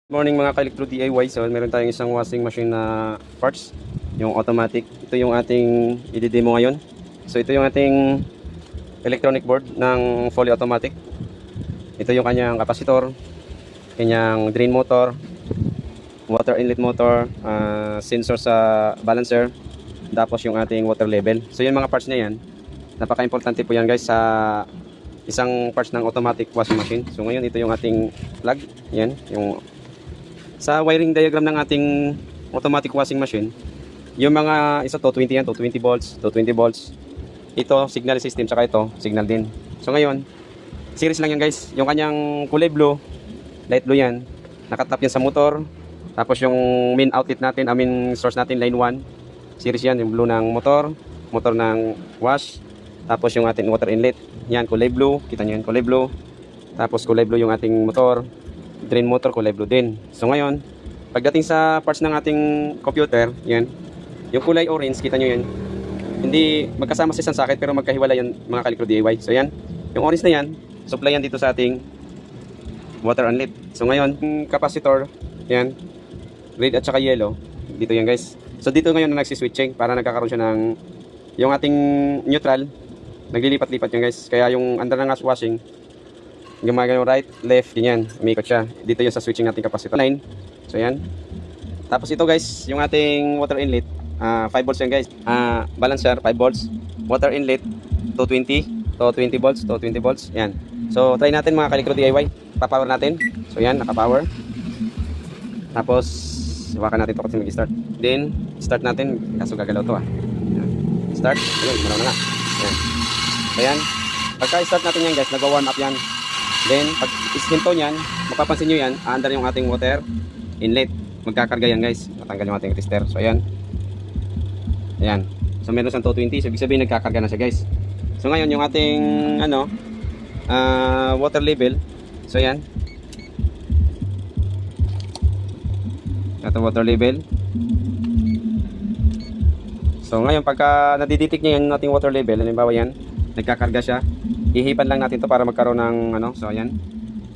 Morning mga ka-Electro DIY. So meron tayong isang washing machine na parts, yung automatic. Ito yung ating i-demo ngayon. So ito yung ating electronic board ng fully automatic. Ito yung kanyang capacitor, kanyang drain motor, water inlet motor, sensor sa balancer, tapos yung ating water level. So yung mga parts na yan, napaka-importante po yan guys sa isang parts ng automatic washing machine. So ngayon ito yung ating plug. Yan, yung sa wiring diagram ng ating automatic washing machine, yung mga isa to 20 yan, to 20 volts, to 20 volts. Ito signal system, saka ito signal din. So ngayon, series lang yan guys. Yung kanyang kulay blue, light blue yan, nakatap yan sa motor. Tapos yung main outlet natin, main source natin, line 1, series yan, yung blue ng motor, motor ng wash. Tapos yung ating water inlet, yan kulay blue, kita nyo yan, kulay blue. Tapos kulay blue yung ating motor, drain motor, kulay blue din. So ngayon, pagdating sa parts ng ating computer, yan, yung kulay orange, kita nyo yan, hindi magkasama sa isang socket pero magkahiwala yan mga ka-Electro DIY. So yan, yung orange na yan, supply yan dito sa ating water inlet. So ngayon, yung capacitor, yan, red at saka yellow, dito yan guys. So dito ngayon na nagsiswitching para nagkakaroon siya ng yung ating neutral, naglilipat-lipat yan guys. Kaya yung under ng washing, gumagano right, left, ganyan, umikot siya. Dito yung sa switching natin capacitor line. So yan. Tapos ito guys, yung ating water inlet, 5 volts yan guys. Balancer, 5 volts. Water inlet, 220 volts, 220 volts. Yan. So try natin mga ka-Electro DIY. Pa-power natin. So yan, naka-power. Tapos, iwakan natin ito kasi mag-start. Then, start natin. Kaso gagalaw to Yan. Start. Ayun, maraw na nga. Yan. So yan. Pagka-start natin yan guys, nag-warm up yan. Then, pag iskinto niyan, mapapansin nyo yan, aandar yung ating water inlet. Magkakarga yan guys. Matanggal yung ating resistor. So, ayan. Ayan. So, meron siyang 220. So, ibig sabihin, nagkakarga na siya guys. So, ngayon, yung ating, water level. So, ayan. Ito water level. So, ngayon, pagka nadidetect niya yung ating water level, halimbawa yan, nagkakarga siya. Ihipan lang natin to para magkaroon ng so ayan.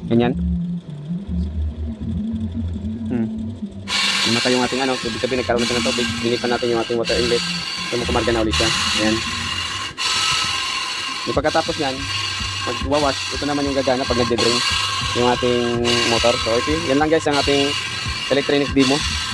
Ganyan. Namatay yung ating so ibig sabihin nagkaroon na siya ng tubig. Hinipan natin yung ating water inlet. So kumarga na ulit siya. Ayan. Yung pagkatapos yan, magwawash, ito naman yung gagana pag nagde-drain yung ating motor. So ito, yan lang guys ang ating electronic demo.